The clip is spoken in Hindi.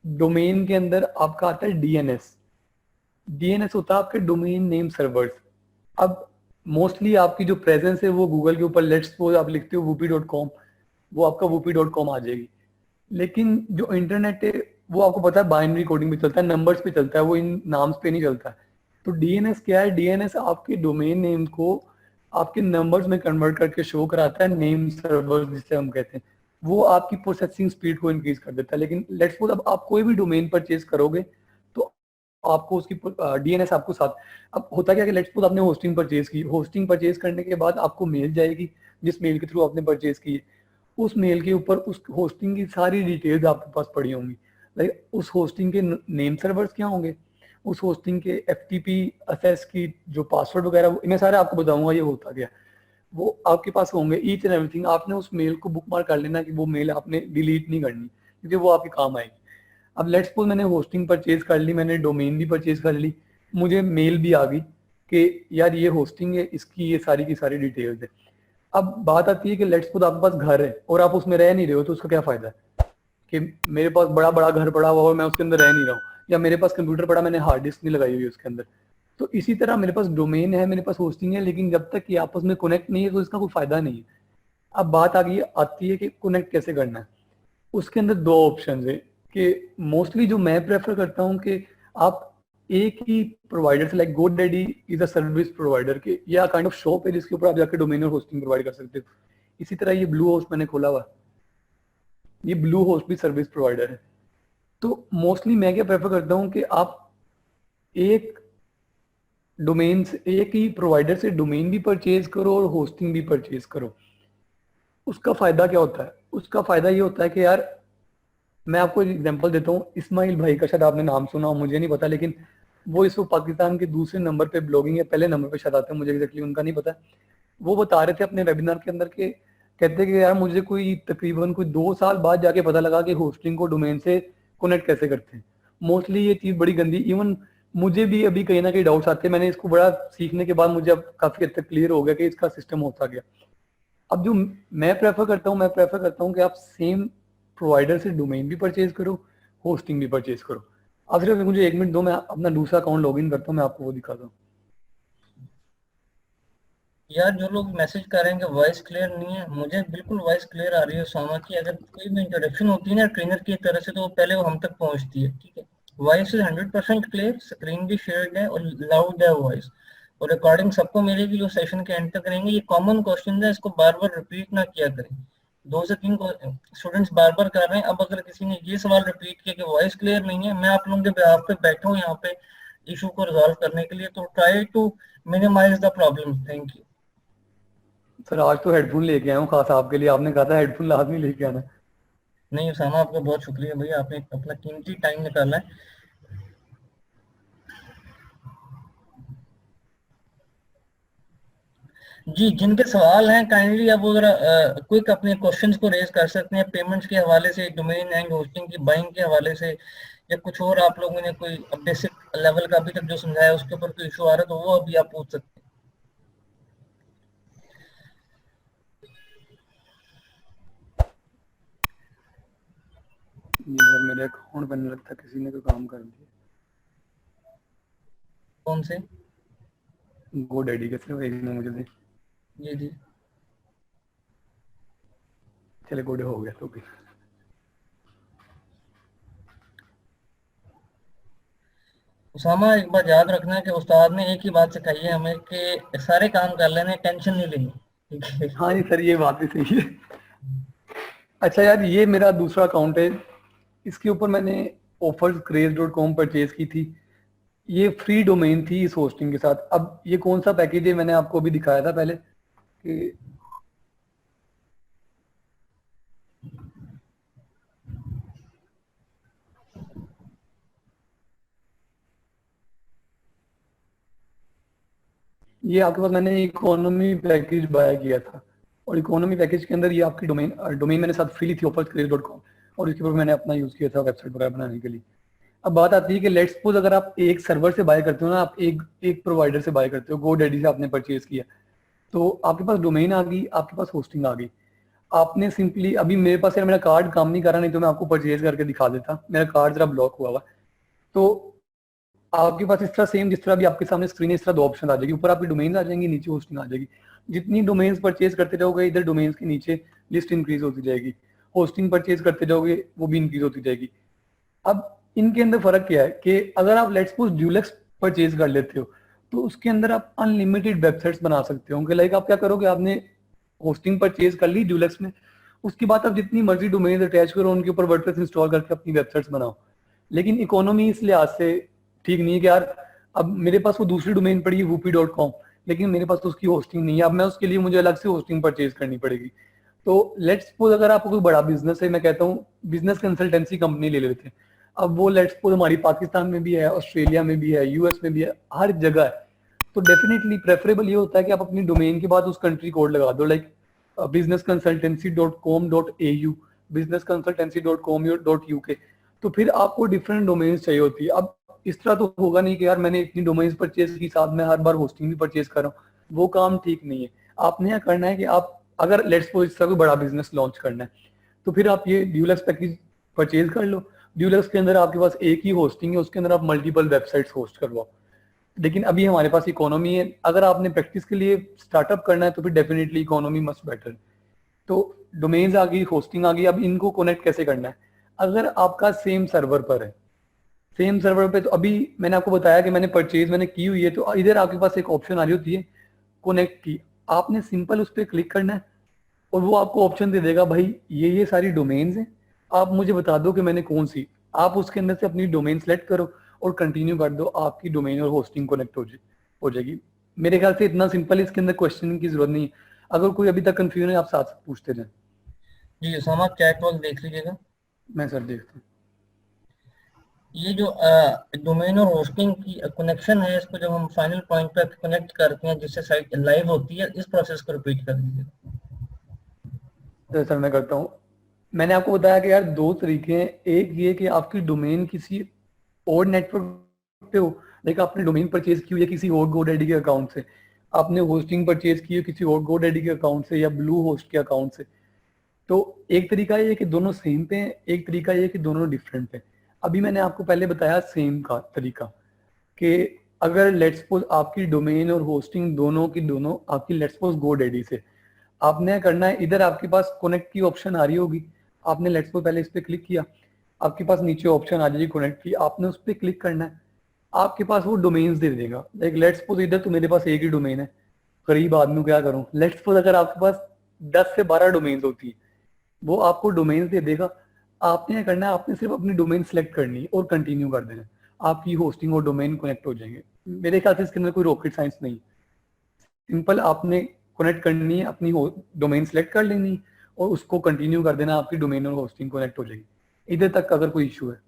डोमेन के अंदर आपका आता है डीएनएस। डीएनएस होता है आपके डोमेन नेम सर्वर्स। अब मोस्टली आपकी जो प्रेजेंस है वो गूगल के ऊपर, लेट्स सपोज आप लिखते हो whoopee.com, वो आपका whoopee.com आ जाएगी। लेकिन जो इंटरनेट है वो आपको पता है बाइनरी कोडिंग पे चलता है, नंबर्स पे चलता है, वो इन नाम्स पे नहीं चलता है। तो डीएनएस क्या है? डीएनएस आपके डोमेन नेम को आपके नंबर्स में कन्वर्ट करके शो कराता है, नेम सर्वर जिसे हम कहते हैं। वो आपकी प्रोसेसिंग स्पीड को इंक्रीज कर देता है। लेकिन लेट्स सपोज अब आप कोई भी डोमेन परचेज करोगे तो आपको उसकी डीएनएस आपको साथ, अब होता क्या कि लेट्स सपोज आपने होस्टिंग परचेज की, होस्टिंग परचेज करने के बाद आपको मेल जाएगी, जिस मेल के थ्रू आपने परचेज की है, उस मेल के ऊपर उस होस्टिंग की सारी डिटेल्स आपके पास पड़ी होंगी। लाइक उस होस्टिंग के नेम सर्वर्स क्या होंगे, उस होस्टिंग के एफटीपी एसएस की जो पासवर्ड वगैरह, मैं सारे आपको बताऊंगा ये होता क्या, वो आपके पास होंगे ईच एंड एवरीथिंग। आपने उस मेल को बुक मार्क कर लेना कि वो मेल आपने डिलीट नहीं करनी, क्योंकि वो आपके काम आएगी। अब लेट्स सपोज मैंने होस्टिंग परचेज कर ली, मैंने डोमेन भी परचेज कर ली, मुझे मेल भी आ गई कि यार ये होस्टिंग है, इसकी ये सारी की सारी डिटेल्स है। अब बात आती है कि लेट्स सपोज आपके पास घर है और आप उसमें रह नहीं रहे हो, तो उसका क्या फायदा है कि मेरे पास बड़ा बड़ा घर पड़ा हुआ और मैं उसके अंदर रह नहीं रहा हूँ, या मेरे पास कंप्यूटर पड़ा, मैंने हार्ड डिस्क नहीं लगाई हुई उसके अंदर। तो इसी तरह मेरे पास डोमेन है, मेरे पास होस्टिंग है, लेकिन जब तक ये आपस में कनेक्ट नहीं है तो इसका कोई फायदा नहीं है। अब बात आती है कि कनेक्ट कैसे करना है। उसके अंदर दो ऑप्शन है कि मोस्टली जो मैं प्रेफर करता हूँ कि आप एक ही प्रोवाइडर से, like GoDaddy is a service provider के, या काइंड ऑफ शॉप है जिसके ऊपर आप जाकर डोमेन और होस्टिंग प्रोवाइड कर सकते हो। इसी तरह ये ब्लू होस्ट मैंने खोला हुआ, ये ब्लू होस्ट भी सर्विस प्रोवाइडर है। तो मोस्टली मैं क्या प्रेफर करता हूँ कि आप एक डोमेन से, एक ही प्रोवाइडर से डोमेन भी परचेज करो और होस्टिंग भी परचेज करो। उसका फायदा क्या होता है? उसका फायदा ये होता है कि यार मैं आपको एक एग्जांपल देता हूँ, इस्माइल भाई का शायद आपने नाम सुना हो, मुझे नहीं पता, लेकिन वो इस वक्त पाकिस्तान के दूसरे नंबर पे ब्लॉगिंग या पहले नंबर पे शायद आते हैं, मुझे एग्जैक्टली उनका नहीं पता। वो बता रहे थे अपने वेबिनार के अंदर के, कहते कि यार मुझे कोई तकरीबन कोई 2 साल बाद जाके पता लगा कि होस्टिंग को डोमेन से कनेक्ट कैसे करते हैं। मोस्टली ये चीज़ बड़ी गंदी, इवन मुझे भी अभी कहीं ना कहीं डाउट्स आते हैं। मैंने इसको बड़ा सीखने के बाद मुझे अब काफ़ी हद तक क्लियर हो गया कि इसका सिस्टम होता गया। अब जो मैं प्रेफर करता हूँ कि आप सेम प्रोवाइडर से डोमेन भी परचेज करो, होस्टिंग भी परचेज करो। अब सिर्फ मुझे 1 मिनट दो, मैं अपना दूसरा अकाउंट लॉगिन करता हूँ, मैं आपको वो दिखाता हूँ। यार जो लोग मैसेज कर रहे हैं कि वॉइस क्लियर नहीं है, मुझे बिल्कुल वॉइस क्लियर आ रही है उसामा की। अगर कोई भी इंट्रोडक्शन होती है ना ट्रेनर की तरह से, तो वो पहले वो हम तक पहुंचती है, ठीक है। वॉइस इज 100% क्लियर, स्क्रीन भी शेयर्ड है और लाउड है वॉइस, और रिकॉर्डिंग सबको मिलेगी जो सेशन के एंड तक करेंगे। ये कॉमन क्वेश्चन है, इसको बार बार रिपीट ना किया करें। 2 से 3 स्टूडेंट्स बार बार कर रहे हैं। अब अगर किसी ने ये सवाल रिपीट किया कि वॉइस क्लियर नहीं है, मैं आप लोगों के बिहाफ पे बैठा हूँ यहाँ पे इशू को रिजॉल्व करने के लिए, तो try to minimize the problem. Thank you. Sir आज तो हेडफोन लेके आया हूँ खास आपके लिए, आपने कहा था हेडफोन लाजमी लेके आना। नहीं उसामा, आपका बहुत शुक्रिया भैया, आपने अपना कीमती टाइम निकाला है। जी, जिनके सवाल हैं काइंडली अब वो जरा क्विक अपने क्वेश्चंस को रेज कर सकते हैं, पेमेंट्स के हवाले से, डोमेन एंड होस्टिंग की बाइंग के हवाले से, या कुछ और आप लोगों ने कोई बेसिक लेवल का अभी तक जो समझाया उसके ऊपर कोई इशू आ रहा है तो वो अभी आप पूछ सकते हैं। जी सर, मेरे अकाउंट बनने लगता किसी ने तो काम कर दिया। कौन से? GoDaddy के सिर्फ एक ने मुझे दे, जी जी। चले गोडे हो गया तो भी। उसामा, एक बात याद रखना है कि उस्ताद ने एक ही बात सिखाई है हमें कि सारे काम कर लेने, टेंशन नहीं लेनी, ठीक है। हाँ जी सर, ये बात भी सही है। अच्छा यार, ये मेरा दूसरा अकाउंट है, इसके ऊपर मैंने offerscraze.com परचेज की थी। ये फ्री डोमेन थी इस होस्टिंग के साथ। अब ये कौन सा पैकेज है मैंने आपको अभी दिखाया था पहले कि ये आपके पास मैंने इकोनॉमी पैकेज बाय किया था, और इकोनॉमी पैकेज के अंदर ये आपकी डोमेन डोमेन मैंने साथ फ्री ली थी offerscraze.com, और इसके ऊपर मैंने अपना यूज किया था वेबसाइट वगैरह बनाने के लिए। अब बात आती है कि लेट्स सपोज अगर आप एक सर्वर से बाय करते हो ना, आप एक एक प्रोवाइडर से बाय करते हो, GoDaddy से आपने परचेज किया, तो आपके पास डोमेन आ गई, आपके पास होस्टिंग आ गई। आपने सिंपली, अभी मेरे पास यार मेरा कार्ड काम नहीं कर रहा, नहीं तो मैं आपको परचेज करके दिखा देता, मेरा कार्ड जरा ब्लॉक हुआ हुआ। तो आपके पास इस तरह सेम जिस तरह भी आपके सामने स्क्रीन है, इस तरह दो ऑप्शन आ जाएगी, ऊपर आपकी डोमेन्स आ जाएंगी, नीचे होस्टिंग आ जाएगी। जितनी डोमेन्स परचेज करते जाओगे इधर डोमेन्स के नीचे लिस्ट इंक्रीज होती जाएगी, होस्टिंग परचेज करते जाओगे वो भी इंक्रीज होती जाएगी। अब इनके अंदर फर्क क्या है कि अगर आप लेट्स सपोज ड्यूलेक्स परचेज कर लेते हो तो उसके अंदर आप अनलिमिटेड वेबसाइट्स बना सकते हो। लाइक आप क्या करोगे, आपने होस्टिंग परचेज कर ली ड्यूलेक्स में, उसके बाद आप जितनी मर्जी डोमेन अटैच करो, उनके ऊपर वर्डप्रेस इंस्टॉल करके अपनी वेबसाइट्स बनाओ। लेकिन इकोनॉमी इस लिहाज से ठीक नहीं है कि यार अब मेरे पास वो दूसरी डोमेन पड़ी है whoopee.com, लेकिन मेरे पास तो उसकी होस्टिंग नहीं है, अब मैं उसके लिए मुझे अलग से होस्टिंग परचेज करनी पड़ेगी। तो लेट्स सपोज अगर आपको कोई बड़ा बिजनेस है, मैं कहता हूँ बिजनेस कंसल्टेंसी कंपनी ले लेते हैं, अब वो लेट्स सपोज हमारी पाकिस्तान में भी है, ऑस्ट्रेलिया में भी है, यूएस में भी है, हर जगह है। तो डेफिनेटली प्रेफरेबल ये होता है कि आप अपनी डोमेन के बाद उस कंट्री कोड लगा दो, लाइक businessconsultancy.com.au, businessconsultancy.com.uk। तो फिर आपको डिफरेंट डोमेन्स चाहिए होती है। अब इस तरह तो होगा नहीं कि यार मैंने इतनी डोमेन्स परचेज की, साथ में हर बार होस्टिंग भी परचेज कर रहा हूँ, वो काम ठीक नहीं है। आपने क्या करना है कि आप अगर लेट्स सपोज इस तरह कोई बड़ा बिजनेस लॉन्च करना है तो फिर आप ये ड्यूलेक्स पैकेज परचेज कर लो। ड्यूलेक्स के अंदर आपके पास एक ही होस्टिंग है, उसके अंदर आप मल्टीपल वेबसाइट्स होस्ट करवाओ। लेकिन अभी हमारे पास इकोनॉमी है, अगर आपने प्रैक्टिस के लिए स्टार्टअप करना है तो फिर डेफिनेटली इकोनॉमी मस्ट बेटर। तो डोमेन्स आ गई, होस्टिंग आ गई, अब इनको कनेक्ट कैसे करना है। अगर आपका सेम सर्वर पर है, सेम सर्वर पे, तो अभी मैंने आपको बताया कि मैंने की हुई है, तो इधर आपके पास एक ऑप्शन आ रही होती है कनेक्ट की। आपने सिंपल उस पर क्लिक करना है और वो आपको ऑप्शन दे देगा, भाई ये सारी डोमेन्स हैं, आप मुझे बता दो कि मैंने कौन सी। आप उसके अंदर से अपनी डोमेन सेलेक्ट करो और कंटिन्यू कर दो, आपकी डोमेन और होस्टिंग कनेक्ट हो जाएगी। मेरे ख्याल से इतना सिंपल, इसके अंदर क्वेश्चन की जरूरत नहीं है। अगर कोई अभी तक कंफ्यूजन है आप साथ साथ पूछते जाए। जी उसामा, चैट बॉक्स देख लीजिएगा। मैं सर देखता हूँ। ये जो डोमेन और होस्टिंग की कनेक्शन है, इसको जब हम फाइनल पॉइंट पे कनेक्ट करते हैं जिससे साइट लाइव होती है, इस प्रोसेस को रिपीट कर दीजिएगा। तो सर मैं करता हूँ। मैंने आपको बताया कि यार दो तरीके हैं, एक ये कि आपकी डोमेन किसी और नेटवर्क पे हो, लाइक आपने डोमेन परचेज की हुई है किसी और गोडैडी के अकाउंट से, आपने होस्टिंग परचेज की है किसी और गोडैडी के अकाउंट से या ब्लू होस्ट के अकाउंट से। तो एक तरीका ये है कि दोनों सेम पे हैं, एक तरीका ये है कि दोनों डिफरेंट हैं। अभी मैंने आपको पहले बताया सेम का तरीका कि अगर लेट्स सपोज आपकी डोमेन और होस्टिंग दोनों की दोनों आपकी लेट्स सपोज गोडैडी से, आपने क्या करना है, इधर आपके पास कनेक्ट की ऑप्शन आ रही होगी, आपने लेट्स सपोज पहले इस पर क्लिक किया, आपके पास नीचे ऑप्शन आ जाएगी कनेक्ट की, आपने उस पर क्लिक करना है, आपके पास वो डोमेन्स दे देगा। लाइक लेट्स सपोज इधर तो मेरे पास एक ही डोमेन है, गरीब आदमी को क्या करूं, लेट्स सपोज अगर आपके पास 10 से 12 डोमेन्स होती है, वो आपको डोमेन्स दे देगा। आपने क्या करना है, आपने सिर्फ अपनी डोमेन सेलेक्ट करनी है और कंटिन्यू कर देना है, आपकी होस्टिंग और डोमेन कनेक्ट हो जाएंगे। मेरे ख्याल से इसके अंदर कोई रॉकेट साइंस नहीं, सिंपल आपने कनेक्ट करनी है, अपनी डोमेन सेलेक्ट कर लेनी और उसको कंटिन्यू कर देना, आपकी डोमेन और होस्टिंग कनेक्ट हो जाएगी। इधर तक अगर कोई इशू है